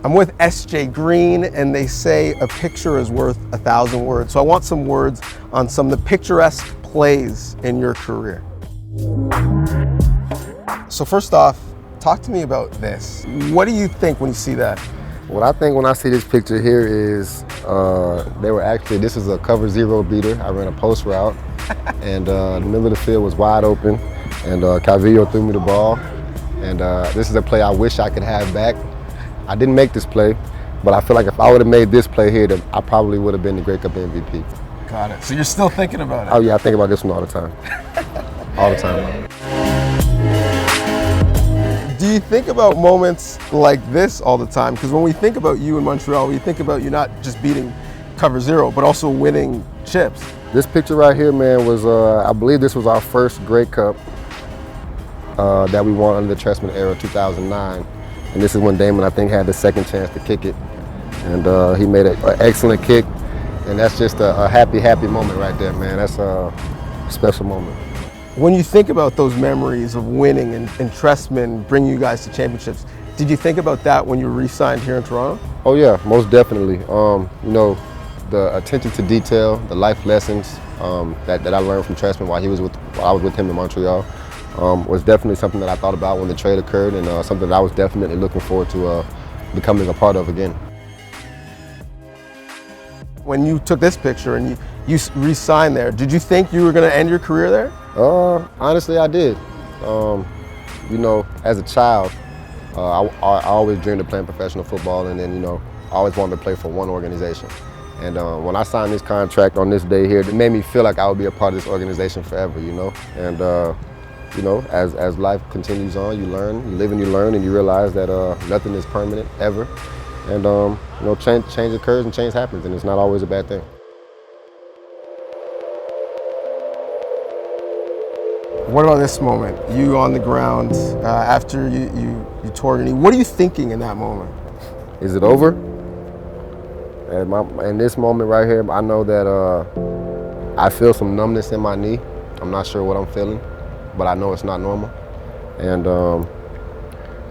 I'm with S.J. Green, and they say a picture is worth 1,000 words. So I want some words on some of the picturesque plays in your career. So first off, talk to me about this. What do you think when you see that? What I think when I see this picture here is this is a cover zero beater. I ran a post route, and the middle of the field was wide open, and Calvillo threw me the ball. And this is a play I wish I could have back. I didn't make this play, but I feel like if I would have made this play here, then I probably would have been the Grey Cup MVP. Got it. So you're still thinking about it? Oh yeah, I think about this one all the time. All the time. Do you think about moments like this all the time? Because when we think about you in Montreal, we think about you not just beating cover zero, but also winning chips. This picture right here, man, was, I believe this was our first Grey Cup that we won under the Trestman era, 2009. And this is when Damon, I think, had the second chance to kick it. And he made an excellent kick. And that's just a happy, happy moment right there, man. That's a special moment. When you think about those memories of winning and Trestman bringing you guys to championships, did you think about that when you re-signed here in Toronto? Oh yeah, most definitely. You know, the attention to detail, the life lessons that I learned from Trestman while I was with him in Montreal. Was definitely something that I thought about when the trade occurred, and something that I was definitely looking forward to becoming a part of again. When you took this picture and you re-signed there, did you think you were going to end your career there? Honestly, I did. You know, as a child, I always dreamed of playing professional football, and then, you know, I always wanted to play for one organization. And when I signed this contract on this day here, it made me feel like I would be a part of this organization forever, you know? And you know, as life continues on, you learn, you live and you learn, and you realize that nothing is permanent ever. And you know, change occurs and change happens, and it's not always a bad thing. What about this moment? You on the ground after you tore your knee. What are you thinking in that moment? Is it over? In this moment right here, I know that I feel some numbness in my knee. I'm not sure what I'm feeling, but I know it's not normal. And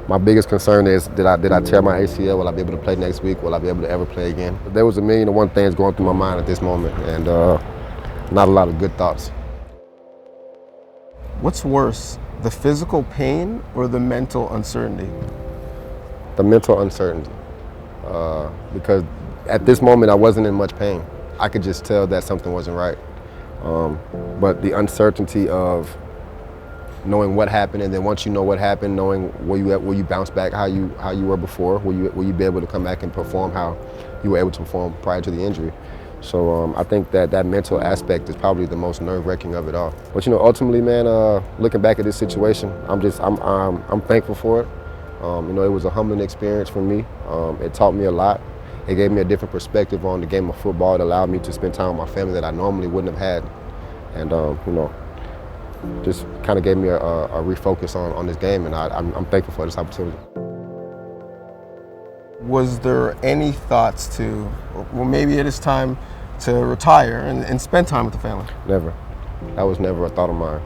my biggest concern is, did I tear my ACL? Will I be able to play next week? Will I be able to ever play again? There was a million and one things going through my mind at this moment, and not a lot of good thoughts. What's worse, the physical pain or the mental uncertainty? The mental uncertainty, because at this moment I wasn't in much pain. I could just tell that something wasn't right. But the uncertainty of knowing what happened, and then once you know what happened, knowing will you bounce back how you were before? Will you be able to come back and perform how you were able to perform prior to the injury? So I think that mental aspect is probably the most nerve-wracking of it all. But you know, ultimately, man, looking back at this situation, I'm thankful for it. You know, it was a humbling experience for me. It taught me a lot. It gave me a different perspective on the game of football. It allowed me to spend time with my family that I normally wouldn't have had. And you know, just kind of gave me a refocus on this game, and I'm thankful for this opportunity. Was there any thoughts to, well, maybe it is time to retire and spend time with the family? Never. That was never a thought of mine.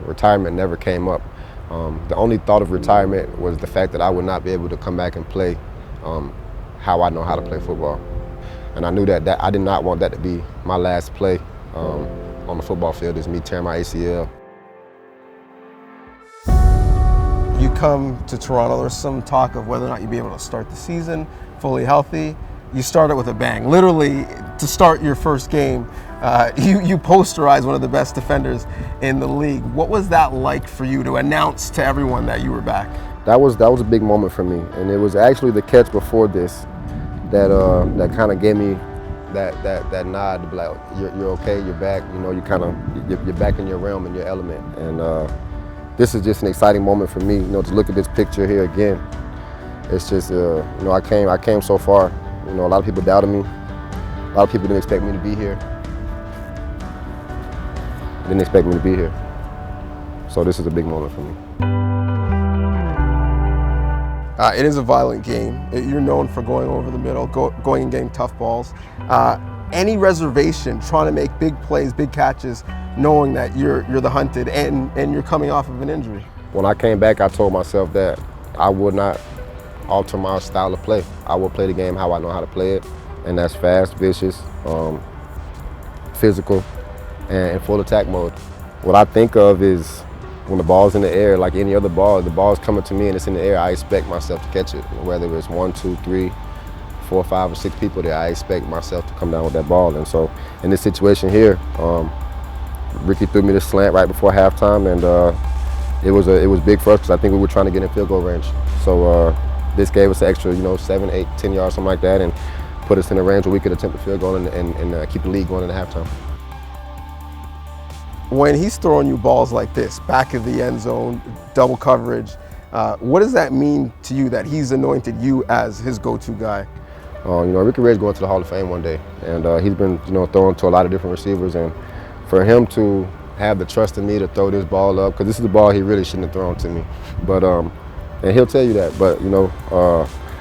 Retirement never came up. The only thought of retirement was the fact that I would not be able to come back and play how I know how to play football. And I knew that I did not want that to be my last play on the football field, is me tearing my ACL. You come to Toronto, there's some talk of whether or not you'd be able to start the season fully healthy. You started with a bang. Literally, to start your first game, you posterized one of the best defenders in the league. What was that like for you to announce to everyone that you were back? That was a big moment for me, and it was actually the catch before this that kind of gave me that nod to be like, you're okay, you're back. You know, you're back in your realm and your element. And this is just an exciting moment for me. You know, to look at this picture here again. It's just, you know, I came so far. You know, a lot of people doubted me. A lot of people didn't expect me to be here. Didn't expect me to be here. So this is a big moment for me. It is a violent game. You're known for going over the middle, going and getting tough balls. any reservation trying to make big plays, big catches, knowing that you're the hunted and you're coming off of an injury? When I came back, I told myself that I would not alter my style of play. I will play the game how I know how to play it, and that's fast, vicious, physical, and in full attack mode. What I think of is when the ball's in the air, like any other ball, the ball's coming to me and it's in the air, I expect myself to catch it. Whether it's 1, 2, 3, 4, 5, or 6 people there, I expect myself to come down with that ball. And so in this situation here, Ricky threw me the slant right before halftime, and it was big for us because I think we were trying to get in field goal range. So this gave us an extra, 7, 8, 10 yards, something like that, and put us in a range where we could attempt a field goal and keep the lead going into halftime. When he's throwing you balls like this, back of the end zone, double coverage, what does that mean to you that he's anointed you as his go-to guy? Ricky Ray's going to the Hall of Fame one day, and he's been, throwing to a lot of different receivers, and for him to have the trust in me to throw this ball up, because this is the ball he really shouldn't have thrown to me, but and he'll tell you that, but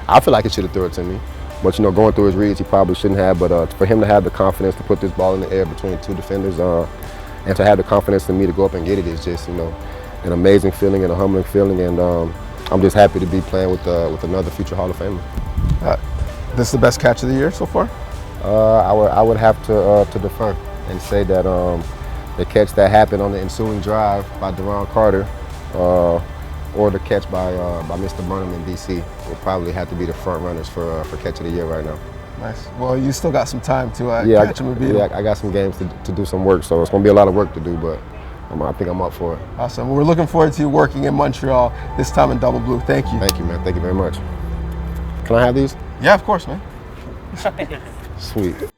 I feel like he should have thrown it to me. But going through his reads, he probably shouldn't have. But for him to have the confidence to put this ball in the air between 2 defenders, and to have the confidence in me to go up and get it is just, an amazing feeling and a humbling feeling. And I'm just happy to be playing with another future Hall of Famer. This is the best catch of the year so far? I would have to defer and say that the catch that happened on the ensuing drive by Deron Carter, or the catch by Mr. Burnham in DC will probably have to be the front runners for catch of the year right now. Nice. Well, you still got some time to catch him and beat him. Yeah, I got some games to do some work, so it's going to be a lot of work to do, but I think I'm up for it. Awesome. Well, we're looking forward to you working in Montreal, this time in double blue. Thank you. Thank you, man. Thank you very much. Can I have these? Yeah, of course, man. Sweet.